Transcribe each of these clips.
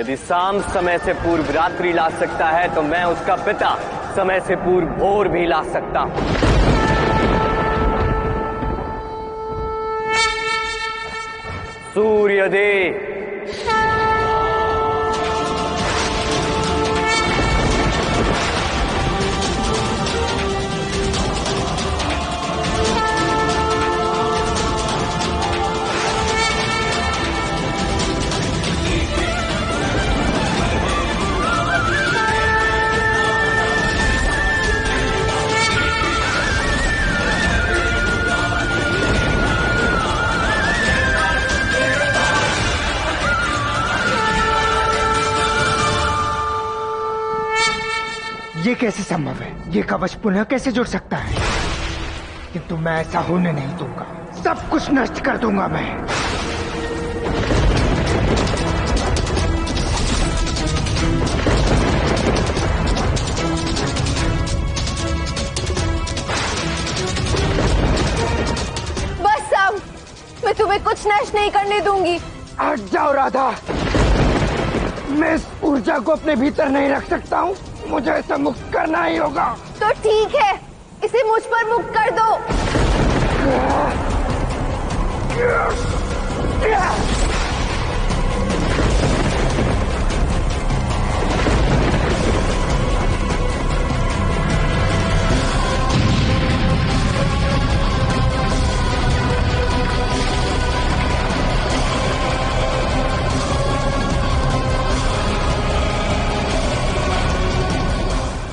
यदि शाम समय से पूर्व रात्रि ला सकता है तो मैं उसका पिता समय से पूर्व भोर भी ला सकता हूं। सूर्यदेव, ये कैसे संभव है? ये कवच पुनः कैसे जुड़ सकता है? किंतु मैं ऐसा होने नहीं दूंगा। सब कुछ नष्ट कर दूंगा मैं। बस साम, मैं तुम्हें कुछ नष्ट नहीं करने दूंगी। हट जाओ राधा। मैं इस ऊर्जा को अपने भीतर नहीं रख सकता हूँ। मुझे इसे मुक्त करना ही होगा। तो ठीक है, इसे मुझ पर मुक्त कर दो।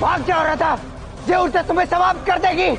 भाग जाओ राधा। ये ऊर्जा तुम्हें समाप्त कर देगी।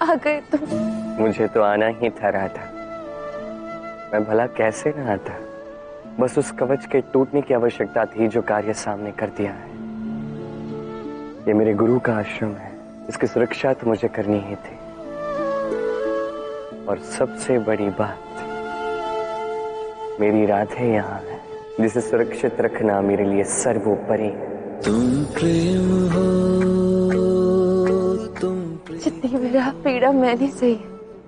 आ गए तुम। मुझे तो आना ही था राधा। मैं भला कैसे ना आता। बस उस कवच के टूटने की आवश्यकता थी जो कार्य सामने कर दिया है। ये मेरे गुरु का आश्रम है, इसकी सुरक्षा तो मुझे करनी ही थी। और सबसे बड़ी बात, मेरी राधे यहाँ है, जिसे सुरक्षित रखना मेरे लिए सर्वोपरि है। तुम प्रेम हो, जितनी मेरा पीड़ा मैंने सही,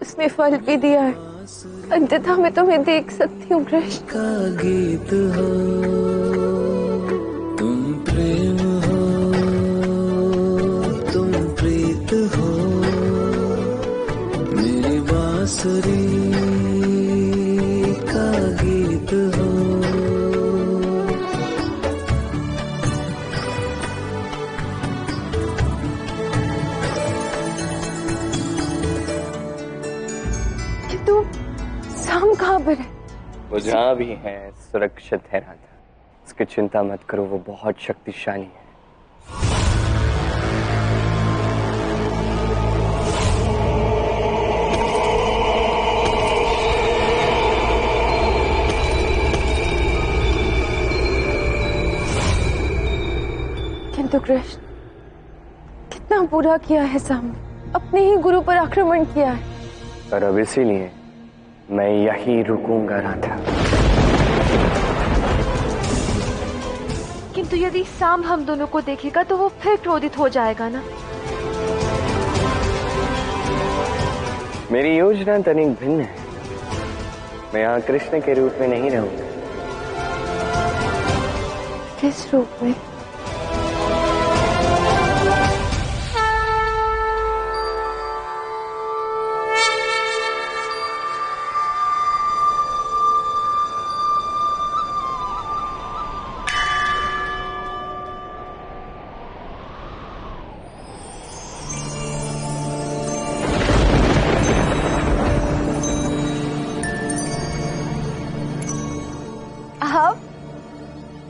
उसने फल भी दिया है। अंततः मैं तुम्हें देख सकती हूँ कृष्ण। का गीत हो, तुम प्रेम हो, तुम प्रीत हो, मेरी बांसुरी का गीत हो। साम कहाँ पर है? वो जहाँ भी है सुरक्षित है राधा। उसकी चिंता मत करो, वो बहुत शक्तिशाली है। किंतु कृष्ण, कितना बुरा किया है साम ने। अपने ही गुरु पर आक्रमण किया है। और अब इसीलिए मैं यही रुकूंगा राधा। किंतु यदि साम हम दोनों को देखेगा तो वो फिर क्रोधित हो जाएगा ना। मेरी योजना तनिक भिन्न है। मैं यहाँ कृष्ण के रूप में नहीं रहूंगा। किस रूप में?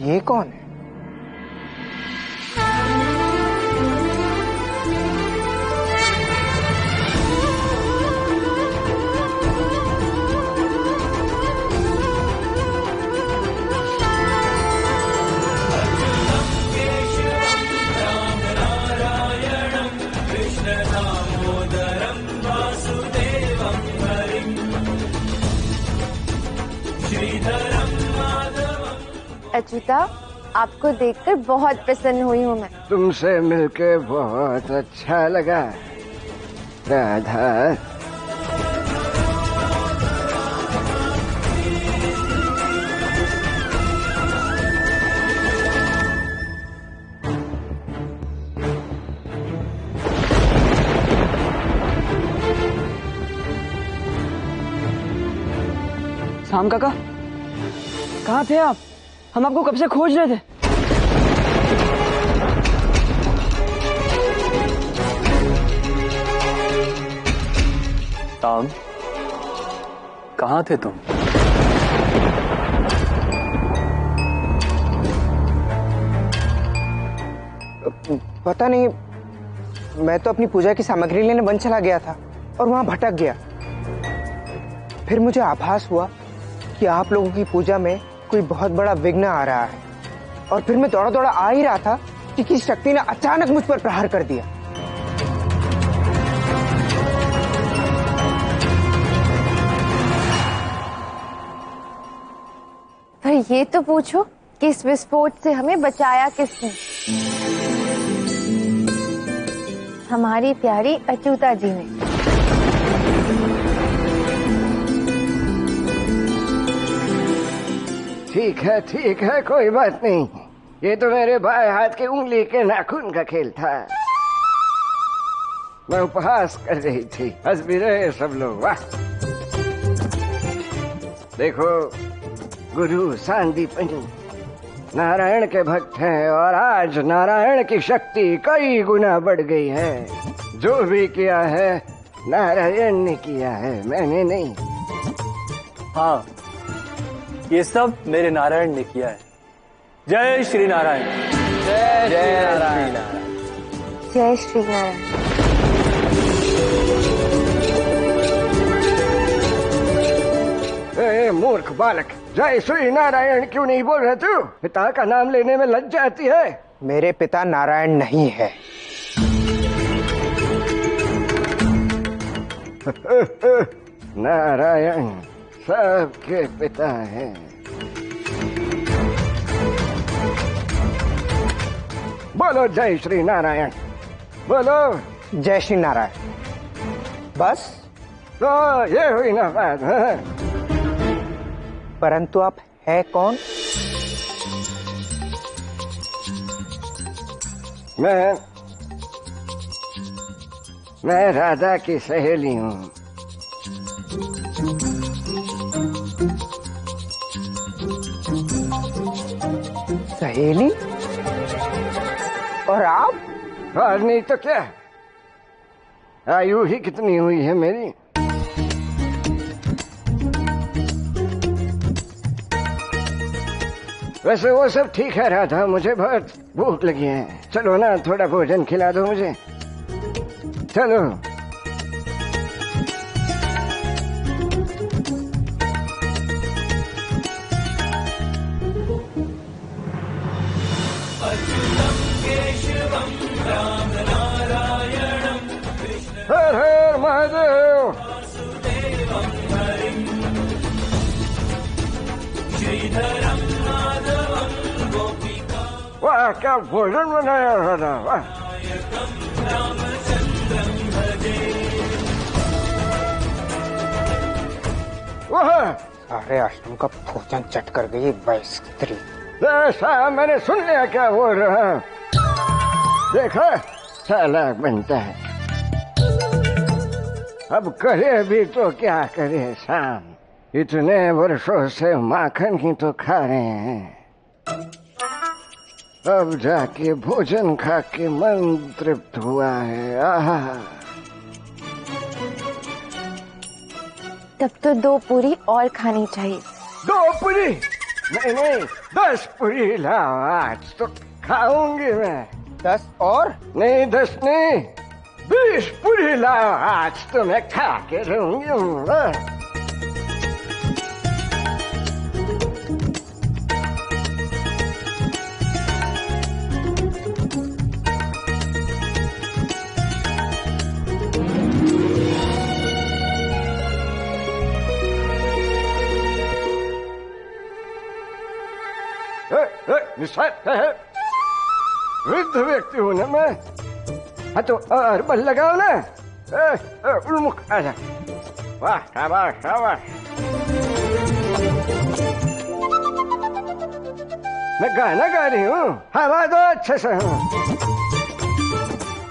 ये कौन है? अच्युता, आपको देखकर बहुत प्रसन्न हुई हूँ मैं। तुमसे मिलके बहुत अच्छा लगा राधा। शाम काका, कहाँ थे आप? हम आपको कब से खोज रहे थे। शाम, कहाँ थे तुम? पता नहीं, मैं तो अपनी पूजा की सामग्री लेने वन चला गया था और वहां भटक गया। फिर मुझे आभास हुआ कि आप लोगों की पूजा में कोई बहुत बड़ा विघ्न आ रहा है, और फिर मैं दौड़ा दौड़ा आ ही रहा था कि किसी शक्ति ने अचानक मुझ पर प्रहार कर दिया। पर ये तो पूछो कि इस विस्फोट से हमें बचाया किसने? हमारी प्यारी अच्युता जी ने। ठीक है, कोई बात नहीं। ये तो मेरे बाएं हाथ के उंगली के नाखून का खेल था। मैं उपहास कर रही थी, हंस भी रहे सब लोग। वाह, देखो गुरु सांदीपनी नारायण के भक्त हैं, और आज नारायण की शक्ति कई गुना बढ़ गई है। जो भी किया है नारायण ने किया है, मैंने नहीं। हाँ, ये सब मेरे नारायण ने किया है। जय श्री नारायण। जय नारायण। जय श्री नारायण। ए मूर्ख बालक, जय श्री नारायण क्यों नहीं बोल रहे तू? पिता का नाम लेने में लज्जा आती है। मेरे पिता नारायण नहीं है। नारायण सबके पिता हैं। बोलो जय श्री नारायण, बोलो जय श्री नारायण। बस? तो ये हुई ना बात। हाँ? परंतु आप है कौन? मैं राधा की सहेली हूँ। सहेली? और आप? और नहीं तो क्या, आयु ही कितनी हुई है मेरी। वैसे वो सब ठीक है राधा, मुझे बहुत भूख लगी है। चलो ना, थोड़ा भोजन खिला दो मुझे। चलो। हर हर महादेव। वाह, क्या भोजन बनाया राधा। वाह, वाह, सारे आश्रम का भोजन चट कर गई वैश्य स्त्री। ऐसा मैंने सुन लिया क्या बोल रहा। देखा, चालाक बनता है। अब करे भी तो क्या करे शाम, इतने वर्षों से माखन ही तो खा रहे हैं। अब जाके भोजन खा के मन तृप्त हुआ है। आहा, तब तो 2 पूरी और खानी चाहिए। 2 पूरी? नहीं नहीं, 10 पूरी लाओ, आज तो खाऊंगी मैं। 10 और? नहीं 10 नहीं, 20 पूरी लाओ, आज तो मैं खा के रहूंगी। निशाद है, वृद्ध व्यक्ति हूं ना मैं। हाँ तो और बल लगाओ ना। उन्मुख आजा। वाह शाबाश शाबाश। मैं गाना गा रही हूँ, हवा दो अच्छे से हूँ।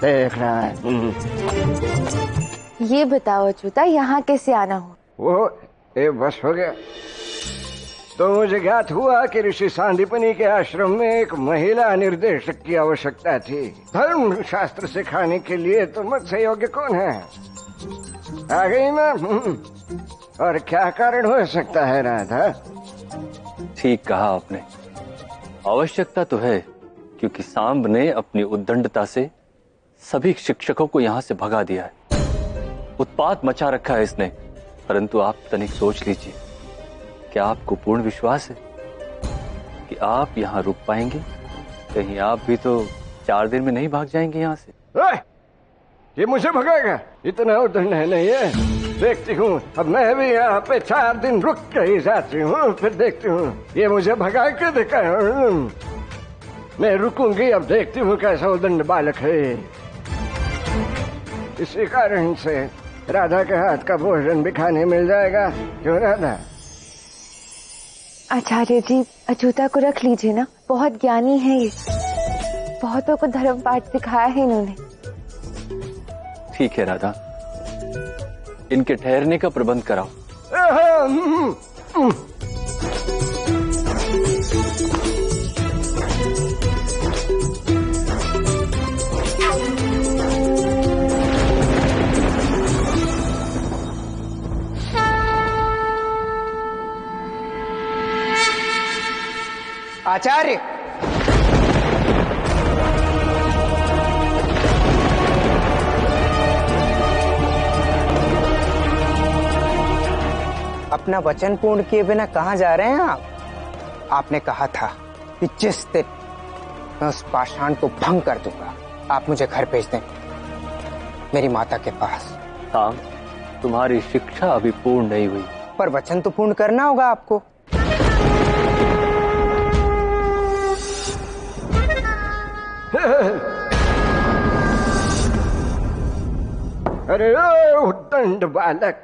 देख रहा है। ये बताओ अछूता, यहाँ कैसे आना हो? वो ये बस हो गया। तो मुझे ज्ञात हुआ कि ऋषि सांदीपनि के आश्रम में एक महिला निर्देशक की आवश्यकता थी। धर्म शास्त्र सिखाने के लिए तो मुझसे योग्य कौन है? आ गई मैं। और क्या कारण हो सकता है राधा? ठीक कहा आपने, आवश्यकता तो है, क्योंकि सांब ने अपनी उद्दंडता से सभी शिक्षकों को यहाँ से भगा दिया है। उत्पात मचा रखा है इसने। परंतु आप तनिक सोच लीजिए, क्या आपको पूर्ण विश्वास है कि आप यहाँ रुक पाएंगे? कहीं आप भी तो 4 दिन में नहीं भाग जाएंगे यहाँ से? ये मुझे भगाएगा? इतना उद्दंड है नहीं है। देखती हूँ, अब मैं भी यहाँ पे 4 दिन रुक के ही जाती हूँ, फिर देखती हूँ ये मुझे भगा के देखा। मैं रुकूंगी, अब देखती हूँ कैसा उद्दंड बालक है। इसी कारण से राधा के हाथ का भोजन भी खाने मिल जाएगा। क्यों राधा? आचार्य जी, अछूता को रख लीजिए ना, बहुत ज्ञानी है ये। बहुतों को धर्म पाठ सिखाया है इन्होंने। ठीक है राधा, इनके ठहरने का प्रबंध कराओ। आचार्य, अपना वचन पूर्ण किए बिना कहाँ जा रहे हैं आप? आपने कहा था कि जिस दिन मैं उस पाषाण को भंग कर दूंगा, आप मुझे घर भेज दें, मेरी माता के पास। सांब, तुम्हारी शिक्षा अभी पूर्ण नहीं हुई। पर वचन तो पूर्ण करना होगा आपको। अरे उद्दंड बालक,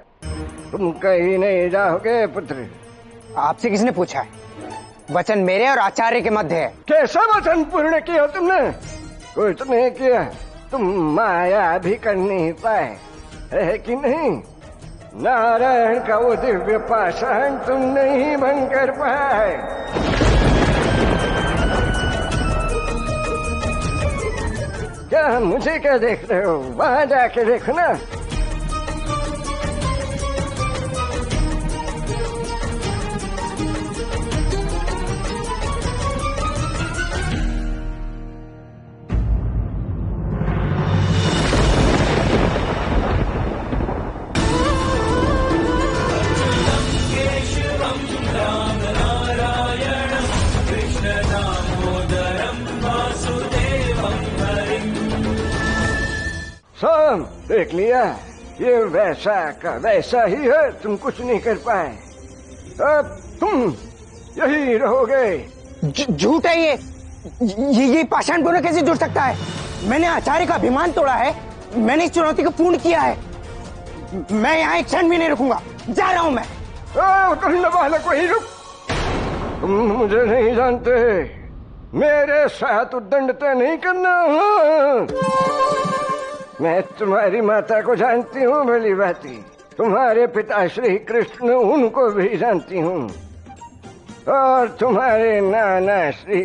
तुम कहीं नहीं जाओगे पुत्र। आपसे किसने पूछा है? वचन मेरे और आचार्य के मध्य है। कैसा वचन पूर्ण किया तुमने? कुछ नहीं किया। तुम माया भी कर नहीं पाए, है कि नहीं? नारायण का वो दिव्य पाषाण तुम नहीं भंग कर पाए। क्या मुझे क्या देख रहे हो? वहां जाके देखो ना। शाम, देख लिया, ये वैसा का वैसा ही है। तुम कुछ नहीं कर पाए, अब तुम यही रहोगे। झूठ है ये पाषाण पूर्ण कैसे जुड़ सकता है? मैंने आचार्य का अभिमान तोड़ा है, मैंने इस चुनौती को पूर्ण किया है। मैं यहाँ एक क्षण भी नहीं रुकूंगा, जा रहा हूँ मैं। बालक वही रुक। तुम मुझे नहीं जानते, मेरे साथ उद्दंडता नहीं करना। मैं तुम्हारी माता को जानती हूँ भली भांति, तुम्हारे पिता श्री कृष्ण उनको भी जानती हूँ, और तुम्हारे नाना श्री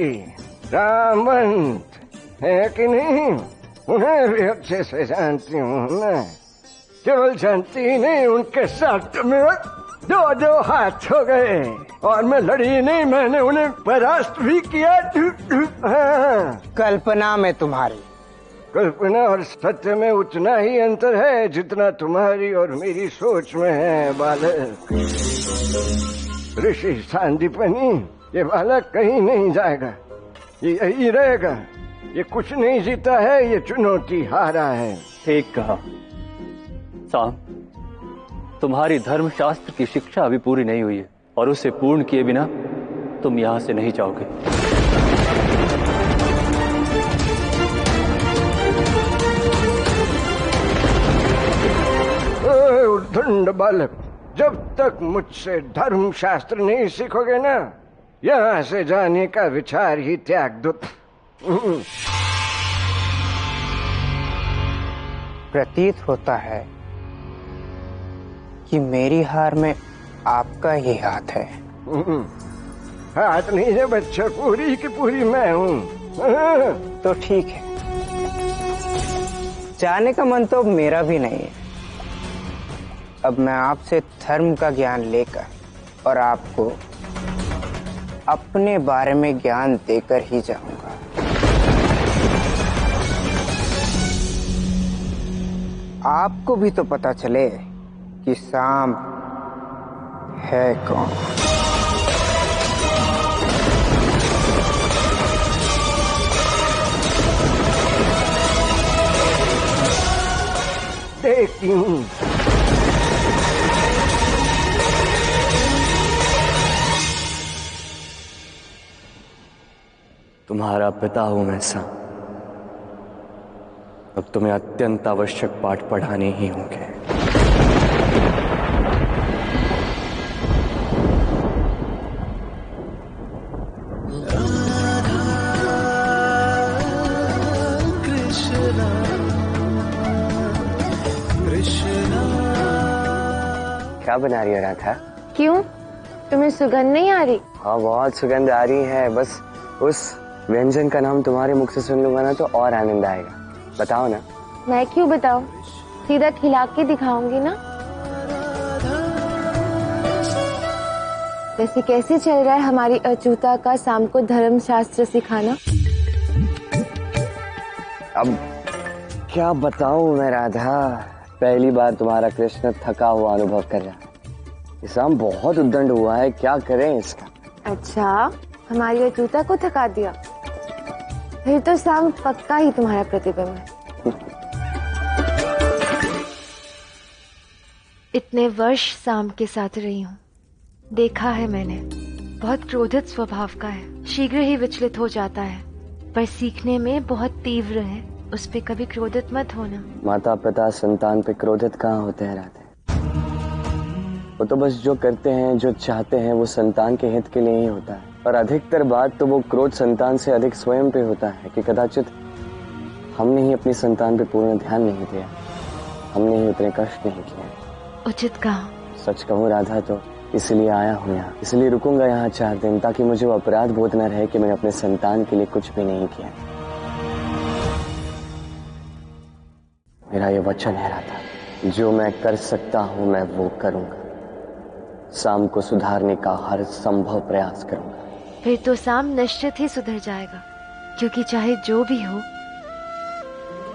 रामवंत है कि नहीं, उन्हें भी अच्छे से जानती हूँ। मैं केवल जानती ही नहीं, उनके साथ में दो हाथ हो गए और मैं लड़ी नहीं, मैंने उन्हें परास्त भी किया। हाँ। कल्पना में तुम्हारी। कल्पना और सत्य में उतना ही अंतर है जितना तुम्हारी और मेरी सोच में है बालक। ऋषि सांदीपनी, ये बालक कहीं नहीं जाएगा, ये यही रहेगा। ये कुछ नहीं जीता है, ये चुनौती हारा है। ठीक कहा साम, तुम्हारी धर्मशास्त्र की शिक्षा अभी पूरी नहीं हुई है और उसे पूर्ण किए बिना तुम यहां से नहीं जाओगे। उद्दंड बालक, जब तक मुझसे धर्मशास्त्र नहीं सीखोगे ना, यहाँ से जाने का विचार ही त्याग दो। प्रतीत होता है कि मेरी हार में आपका ही हाथ है। हाथ नहीं है बच्चा, पूरी की पूरी मैं हूँ। तो ठीक है, जाने का मन तो मेरा भी नहीं है। अब मैं आपसे धर्म का ज्ञान लेकर और आपको अपने बारे में ज्ञान देकर ही जाऊंगा। आपको भी तो पता चले कि सांब है कौन। देखती हूँ। तुम्हारा पिता हूं मैं सांब। अब तुम्हें अत्यंत आवश्यक पाठ पढ़ाने ही होंगे। क्या बना रही है राधा? क्यों, तुम्हें सुगंध नहीं आ रही? हाँ, बहुत सुगंध आ रही है। बस उस व्यंजन का नाम तुम्हारे मुख से सुन लूंगा ना तो और आनंद आएगा। बताओ ना। मैं क्यों बताऊं, सीधा खिला के दिखाऊंगी ना। वैसे कैसे चल रहा है हमारी अचूता का शाम को धर्मशास्त्र सिखाना? अब क्या बताऊं मैं राधा, पहली बार तुम्हारा कृष्ण थका हुआ अनुभव कर रहा है। शाम बहुत उद्दंड हुआ है, क्या करें इसका? अच्छा, हमारी अचूता को थका दिया? फिर तो शाम पक्का ही तुम्हारा प्रतिबिंब है। इतने वर्ष शाम के साथ रही हूँ, देखा है मैंने, बहुत क्रोधित स्वभाव का है, शीघ्र ही विचलित हो जाता है, पर सीखने में बहुत तीव्र है। उस पे कभी क्रोधित मत होना। माता पिता संतान पे क्रोधित कहाँ होते हैं राधे? वो तो बस जो करते हैं, जो चाहते हैं, वो संतान के हित के लिए ही होता है। और अधिकतर बात तो वो क्रोध संतान से अधिक स्वयं पे होता है कि कदाचित हमने ही अपनी संतान पे पूर्ण ध्यान नहीं दिया, हमने ही उतने कष्ट नहीं किए। उचित कहा। सच कहूँ राधा तो इसलिए आया हूँ यहाँ, इसलिए रुकूंगा यहाँ 4 दिन, ताकि मुझे वो अपराध बोध न रहे कि मैंने अपने संतान के लिए कुछ भी नहीं किया। मेरा ये वचन है राधा, जो मैं कर सकता हूँ मैं वो करूंगा। शाम को सुधारने का हर संभव प्रयास करूंगा। फिर तो शाम निश्चित ही सुधर जाएगा, क्योंकि चाहे जो भी हो,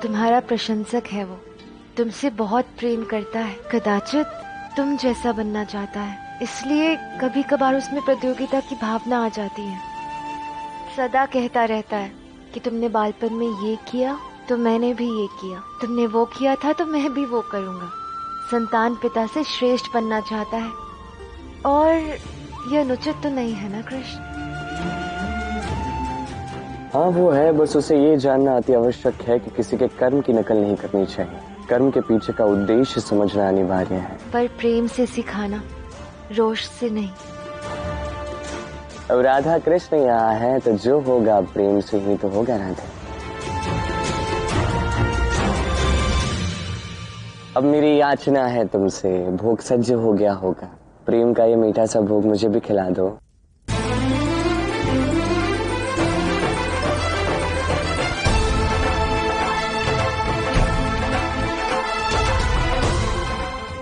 तुम्हारा प्रशंसक है वो, तुमसे बहुत प्रेम करता है, कदाचित तुम जैसा बनना चाहता है, इसलिए कभी कभार उसमें प्रतियोगिता की भावना आ जाती है। सदा कहता रहता है कि तुमने बालपन में ये किया तो मैंने भी ये किया, तुमने वो किया था तो मैं भी वो करूंगा। संतान पिता से श्रेष्ठ बनना चाहता है, और यह अनुचित तो नहीं है ना कृष्ण? हाँ वो है, बस उसे ये जानना अति आवश्यक है कि किसी के कर्म की नकल नहीं करनी चाहिए, कर्म के पीछे का उद्देश्य समझना अनिवार्य है। पर प्रेम से सिखाना, रोष से नहीं। अब राधा कृष्ण यहाँ है तो जो होगा प्रेम से ही तो होगा राधा। अब मेरी याचना है तुमसे, भोग सज्ज हो गया होगा, प्रेम का ये मीठा सा भोग मुझे भी खिला दो।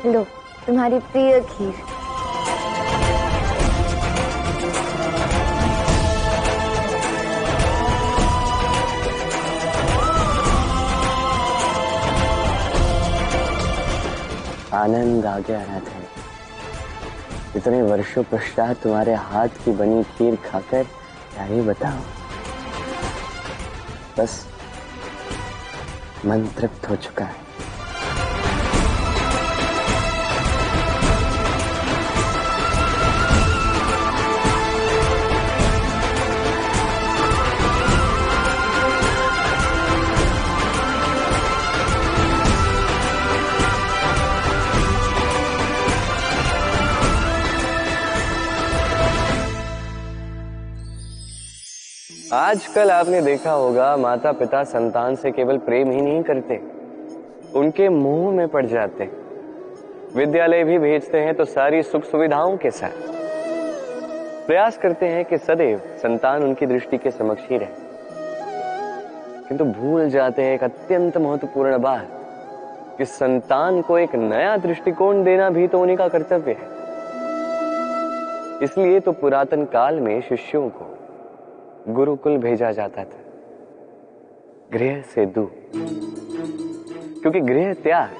लो तुम्हारी प्रिय खीर। आनंद आ गया राधे। इतने वर्षों पश्चात तुम्हारे हाथ की बनी खीर खाकर क्या ही बताओ, बस मन तृप्त हो चुका है। आजकल आपने देखा होगा माता पिता संतान से केवल प्रेम ही नहीं करते, उनके मोह में पड़ जाते। विद्यालय भी भेजते हैं तो सारी सुख सुविधाओं के साथ प्रयास करते हैं कि सदैव संतान उनकी दृष्टि के समक्ष ही रहे, किंतु भूल जाते हैं एक अत्यंत महत्वपूर्ण बात कि संतान को एक नया दृष्टिकोण देना भी तो उन्हीं का कर्तव्य है। इसलिए तो पुरातन काल में शिष्यों को गुरुकुल भेजा जाता था, गृह से दूर, क्योंकि गृह त्याग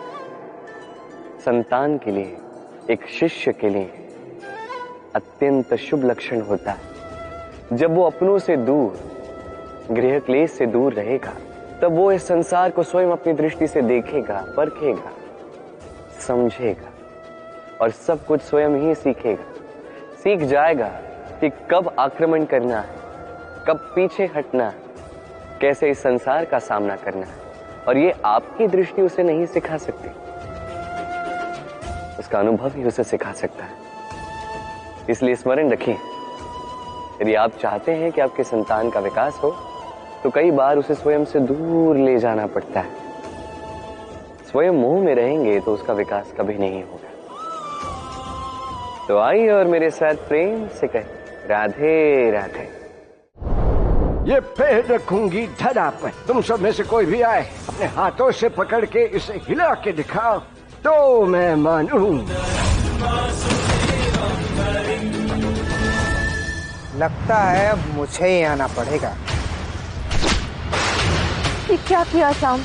संतान के लिए, एक शिष्य के लिए अत्यंत शुभ लक्षण होता है। जब वो अपनों से दूर, गृह क्लेश से दूर रहेगा, तब वो इस संसार को स्वयं अपनी दृष्टि से देखेगा, परखेगा, समझेगा और सब कुछ स्वयं ही सीखेगा। सीख जाएगा कि कब आक्रमण करना है, कब पीछे हटना है, कैसे इस संसार का सामना करना है, और ये आपकी दृष्टि उसे नहीं सिखा सकती, उसका अनुभव ही उसे सिखा सकता है। इसलिए स्मरण रखें, यदि आप चाहते हैं कि आपके संतान का विकास हो तो कई बार उसे स्वयं से दूर ले जाना पड़ता है। स्वयं मोह में रहेंगे तो उसका विकास कभी नहीं होगा। तो आइए और मेरे साथ प्रेम से कहें राधे राधे। ये पैर रखूंगी धरा पर, तुम सब में से कोई भी आए अपने हाथों से पकड़ के इसे हिला के दिखाओ तो मैं मानूं। लगता है मुझे ही आना पड़ेगा। ये क्या किया शाम?